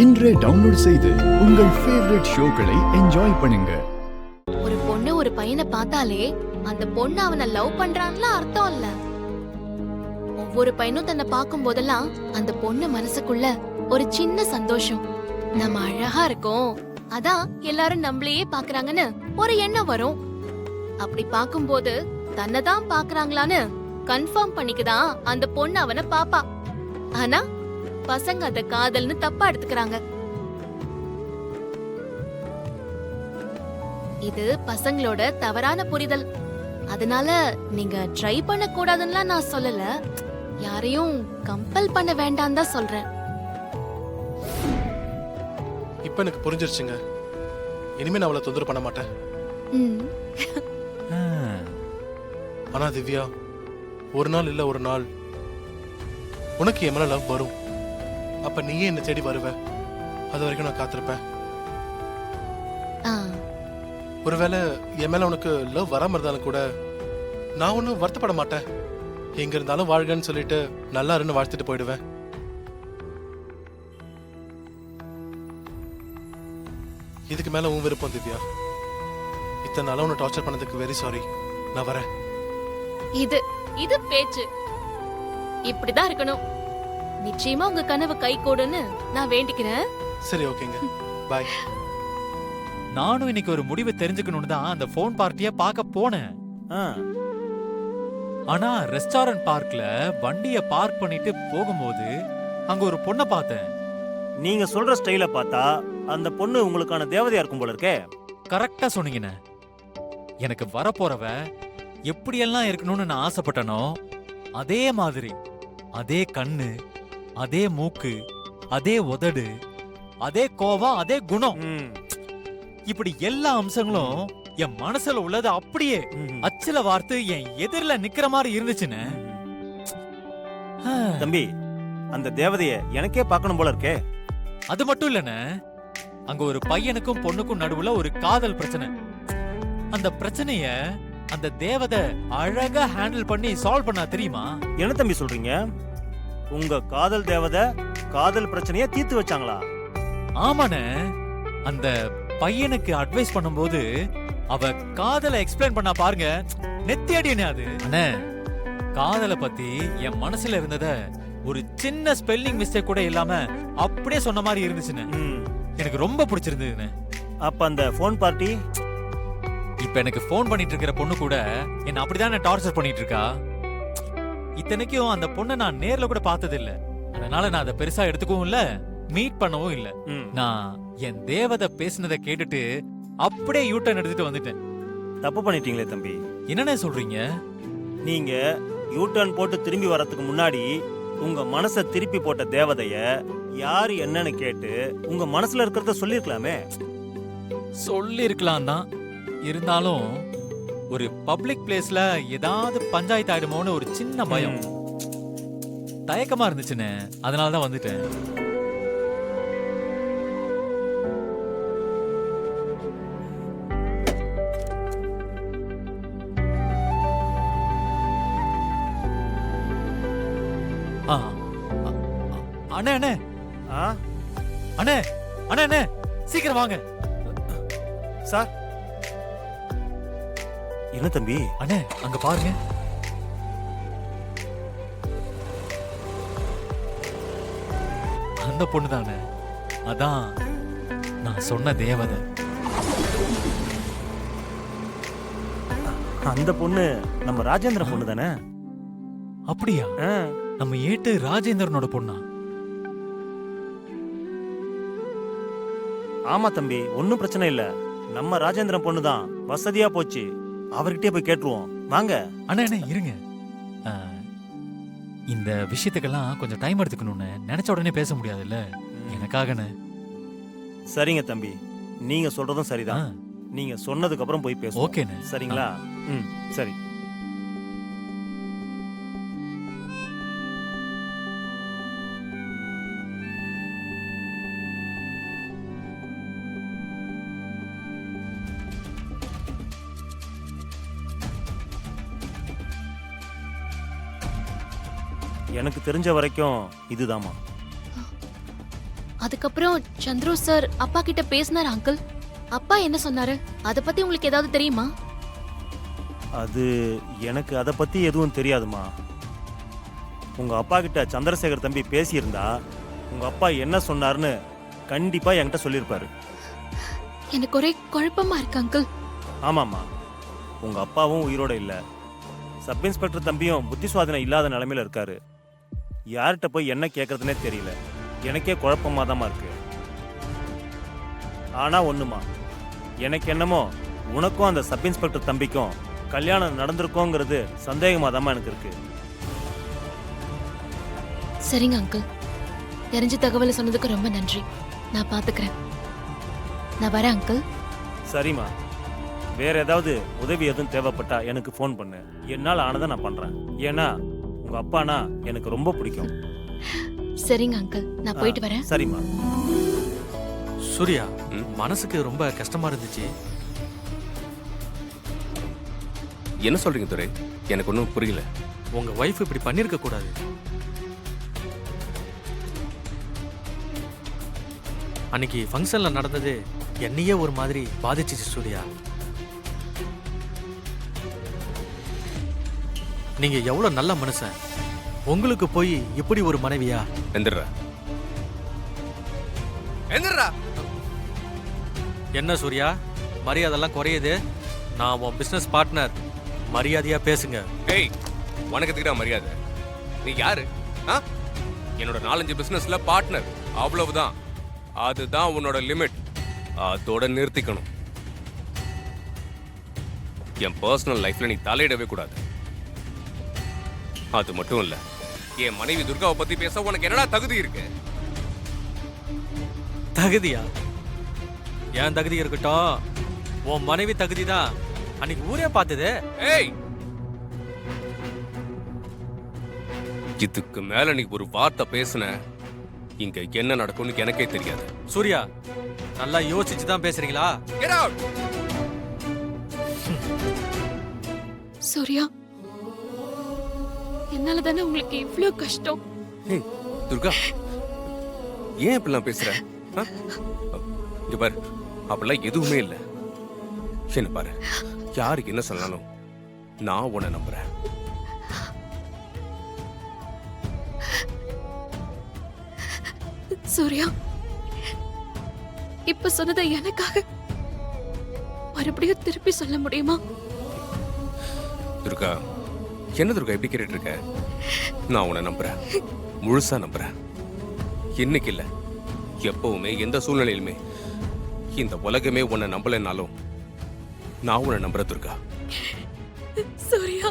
இன்றே டவுன்லோட் செய்து உங்கள் ஃபேவரட் ஷோக்களை என்ஜாய் பண்ணுங்க. ஒரு பொண்ணு ஒரு பையனை பார்த்தாலே அந்த பொண்ணு அவனை லவ் பண்றான்ல அர்த்தம் இல்ல. ஒவ்வொரு பையனும் தன்னை பார்க்கும் போதெல்லாம் அந்த பொண்ணு மனசுக்குள்ள ஒரு சின்ன சந்தோஷம், நம்ம அழகா இருக்கோம், அதான் எல்லாரும் நம்மளையே பாக்குறாங்கன்னு ஒரு எண்ணம் வரும். அப்படி பார்க்கும்போது தன்னைதான் பாக்குறாங்களான்னு கன்ஃபார்ம் பண்ணிக்கதான் அந்த பொண்ணு அவனை பாப்பா. ஆனா பசங்க அத காதல்னு தப்பா எடுத்துக்கிறாங்க. இது பசங்களோட தவறான புரிதல். அதனால நீங்க ட்ரை பண்ண கூடாதுன்னு நான் சொல்லல, யாரையும் கம்பல் பண்ண வேண்டாம் தான் சொல்றேன். இப்ப எனக்கு புரிஞ்சிருச்சுங்க. இனிமே நான் அவளை தொந்தரவு பண்ண மாட்டேன். ஆனா திவ்யா, ஒரு நாள் இல்ல ஒரு நாள் உனக்கு என் மேல லவ் வரும். அப்ப நீயே என்ன தேடி வருவ. அது வரைக்கும் நான் காத்திருப்பேன். ஒருவேளை என் மேல உனக்கு லவ் வராம இருந்தாலும் கூட நான் ஒன்னும் வருத்தப்பட மாட்டேன். எங்க இருந்தாலும் வாழ்கன்னு சொல்லிட்டு நல்லா இருந்து வாழ்த்துட்டு போயிடுவேன். இதுக்கு மேல உன் விருப்பம் திவ்யா. இத்தனை நாள உன்னை டார்ச்சர் பண்ணதுக்கு வெரி சாரி. நான் வரேன். இது பேச்சு இப்படிதான் இருக்கணும். நிச்சயமா உங்க கனவு கை கூடுன்னு நான் வேண்டிக்கிறேன். சரி, ஓகேங்க, பாய். நானும் இன்னைக்கு ஒரு முடிவு தெரிஞ்சுக்கணும்னு தான் அந்த போன் பார்ட்டிய பார்க்க போனேன். ஆனா ரெஸ்டாரண்ட் பார்க்ல வண்டிய பார்க் பண்ணிட்டு போகும்போது அங்க ஒரு பொண்ணை பார்த்தேன். நீங்க சொல்ற ஸ்டைல பார்த்தா அந்த பொண்ணு உங்களுக்கான தேவதையா இருக்கும் போல இருக்கே. கரெக்டா சொன்னீங்கண்ணே. எனக்கு வரப்போறவ எப்படியெல்லாம் இருக்கணும்னு நான் ஆசைப்பட்டனோ அதே மாதிரி, அதே கண்ணு, அதே மூக்கு, அதே உதடு, அதே கோவம், அதே குணம், இப்படி எல்லா அம்சங்களும் என் மனசுல உள்ளது அப்படியே அச்சில வார்த்து என் எதிரில நிக்கிற மாதிரி இருந்துச்சுன்னு. தம்பி, அந்த தேவதைய எனக்கே பார்க்கணும் போல இருக்கே. அது மட்டும் இல்லன்னு, அங்க ஒரு பையனுக்கும் பொண்ணுக்கும் நடுவுல ஒரு காதல் பிரச்சனை. அந்த பிரச்சனைய அந்த தேவதை அழகா ஹேண்டில் பண்ணி சால்வ் பண்ணா தெரியுமா? என்ன தம்பி சொல்றீங்க? உங்க காதல் தேவதை காதல் பிரச்சனைய தீர்த்து வச்சாங்களா? ஆமாண்ணே. அந்த பையனுக்கு அட்வைஸ் பண்ணும்போது அவ காதலை எக்ஸ்பிளைன் பண்ணா பாருங்க, நெத்தி அடினே அது. அண்ணே, காதலை பத்தி என் மனசுல இருந்தத ஒரு சின்ன ஸ்பெல்லிங் மிஸ்டேக் கூட இல்லாம அப்படியே சொன்ன மாதிரி இருந்துச்சுன்னு. எனக்கு ரொம்ப பிடிச்சிருந்ததுன்னு. அப்ப அந்த போன் பார்ட்டி, இப்ப எனக்கு போன் பண்ணிட்டு இருக்கிற பொண்ணு கூட என்ன அப்படிதான் டார்ச்சர் பண்ணிட்டு இருக்கா. இத்தனைக்கும் அந்த பொண்ணை நான் நேர்ல கூட பார்த்தது இல்ல. அதனால நான் அதை பெருசா எடுத்துக்கவும் இல்ல, மீட் பண்ணவும் இல்ல. நான் என் தேவதை பேசினதை கேட்டுட்டு அப்படியே யூட்டர்ன் எடுத்துட்டு வந்துட்டேன். தப்பு பண்ணிட்டீங்களே தம்பி. என்னன்னு சொல்றீங்க? நீங்க யூட்டர்ன் போட்டு திரும்பி வரதுக்கு முன்னாடி உங்க மனசை திருப்பி போட்ட தேவதைய யாரு என்னன்னு கேட்டு உங்க மனசுல இருக்கிறத சொல்லிருக்கலாமே. சொல்லி இருக்கலாம் தான். இருந்தாலும் ஒரு பப்ளிக் பிளேஸ்ல ஏதாவது பஞ்சாயத்து ஆயிடுமோன்னு ஒரு சின்ன பயம், தயக்கமா இருந்துச்சுன்னு. அதனாலதான் வந்துட்டேன். அண்ணே அண்ணே அண்ணே அண்ணே அண்ணே, சீக்கிரம் வாங்க சார். என்ன தம்பி? அண்ணே, அங்க பாருங்க. அந்த பொண்ணு தானே, அதான் நான் சொன்ன தேவதை. அந்த பொண்ணு நம்ம ராஜேந்திர பொண்ணு தானே? அப்படியா? நம்ம ஏட்டு ராஜேந்திரனோட பொண்ணா? ஆமா தம்பி, ஒன்னும் பிரச்சனை இல்ல. நம்ம ராஜேந்திரன் பொண்ணு தான். வசதியா போச்சு, அவர்கிட்டயே போய் கேட்டுருவோம். வாங்க. அண்ணா அண்ணே இருங்க. இந்த விஷயத்துக்கெல்லாம் கொஞ்சம் டைம் எடுத்துக்கணும்னு நினைச்ச உடனே பேச முடியாதுல்ல, எனக்காகன்னு. சரிங்க தம்பி, நீங்க சொல்றதும் சரிதான். நீங்க சொன்னதுக்கு அப்புறம் போய் பேசுவோம். ஓகேண்ணே. சரிங்களா? சரி. எனக்கு தெரிஞ்ச வரைக்கும் இதுதாமா. அதுக்கப்புறம் சந்துரு சார் அப்பா கிட்ட பேசினார் அங்கிள். அப்பா என்ன சொன்னாரு? அத பத்தி உங்களுக்கு ஏதாவது தெரியுமா? அது எனக்கு அதை பத்தி எதுவும் தெரியாதுமா. உங்க அப்பா கிட்ட சந்திரசேகர் தம்பி பேசியிருந்தா உங்க அப்பா என்ன சொன்னாருன்னு கண்டிப்பா என்கிட்ட சொல்லியிருப்பாரு. எனக்கு ஒரே குழப்பமா இருக்கு அங்கிள். ஆமாம்மா, உங்க அப்பாவும் உயிரோட இல்ல, சப் இன்ஸ்பெக்டர் தம்பியும் புத்தி சுவாதனம் இல்லாத நிலைமையில இருக்காரு. யார்கிட்ட போய் என்ன கேட்கறதுனே தெரியல. எனக்கே குழப்பமா தாம்மா இருக்கு. ஆனா ஒண்ணுமா, எனக்கு என்னமோ உனக்கும் அந்த சப் இன்ஸ்பெக்டர் தம்பிக்கும் கல்யாணம் நடந்திருக்கோங்கிறது சந்தேகமா தாம்மா எனக்கு இருக்கு. சரிங்க அங்கிள், தெரிஞ்ச தகவலை சொன்னதுக்கு ரொம்ப நன்றி. நான் பாத்துக்கிறேன். நான் வரேன் அங்கிள். சரிம்மா, வேற ஏதாவது உதவி எதுவும் தேவைப்பட்டா எனக்கு ஃபோன் பண்ணு. என்னால் ஆனதை நான் பண்றேன். ஏன்னா உங்க அப்பானா எனக்கு ரொம்ப பிடிக்கும். சரிங்க அங்கிள், நான் போயிட்டு வரேன். சரிம்மா. சூர்யா, மனசுக்கு ரொம்ப கஷ்டமா இருந்துச்சு. என்ன சொல்றீங்க துரை? எனக்கு ஒன்றும் புரியல. உங்க வைஃப் இப்படி பண்ணிருக்க கூடாது. அன்னைக்கு ஃபங்க்ஷன்ல நடந்தது என்னையே ஒரு மாதிரி பாதிச்சிச்சு சூர்யா. நீங்க எவ்வளவு நல்ல மனுஷன். உங்களுக்கு போய் இப்படி ஒரு மனைவியா? எந்திரா எந்திரா. என்ன சூர்யா, மரியாதைலாம் குறையுது. நான் உன் பிசினஸ் பார்ட்னர், மரியாதையா பேசுங்க. ஏய், உனக்கு எதுக்குடா மரியாதை? நீ யாரு? ஆ? என்னோட 4-5 பிசினஸ்ல பார்ட்னர், அவ்வளவுதான். அதுதான் உன்னோட லிமிட். அதோட நிறுத்திக்கணும். என் பர்சனல் லைஃப்ல நீ தலையிடவே கூடாது. அது மட்டும் இல்ல, என் மனைவி துர்காவை பத்தி பேச உனக்கு என்னடா தகுதி இருக்கு? தகுதியா? என் தகுதி இருக்கட்டும், உன் மனைவி தகுதி தான் அன்னைக்கு ஊரே பார்த்தது. ஏய், இதுக்கு மேல நீ ஒரு வார்த்தை பேசுன, இங்க என்ன நடக்கும்னு எனக்கே தெரியாது. சூர்யா, நல்லா யோசிச்சு தான் பேசுறீங்களா? Get out! சூர்யா, என்னால தானே உங்களுக்கு இவ்ளோ கஷ்டம். ஏய், துர்கா, ஏன் இப்படிலாம் பேசுற? ஆ? இங்க பாரு, அப்படிலாம் எதுவுமே இல்ல. என்ன பாரு, யாருக்கு என்ன சொன்னாலும் நான் உன்னை நம்புறேன். சூர்யா, இப்ப சொன்னதை எனக்காக மறுபடியும் திருப்பி சொல்ல முடியுமா? துர்கா, என்ன துர்கா எப்படி கேட்டுட்டு இருக்க? நான் உன்னை நம்புறேன், முழுசா நம்புறேன். இன்னைக்கு இல்ல, எப்பவுமே எந்த சூழ்நிலையிலுமே இந்த உலகமே உன்னை நம்பலைன்னாலும் நான் உன்னை நம்புறேன் துர்கா. சூர்யா,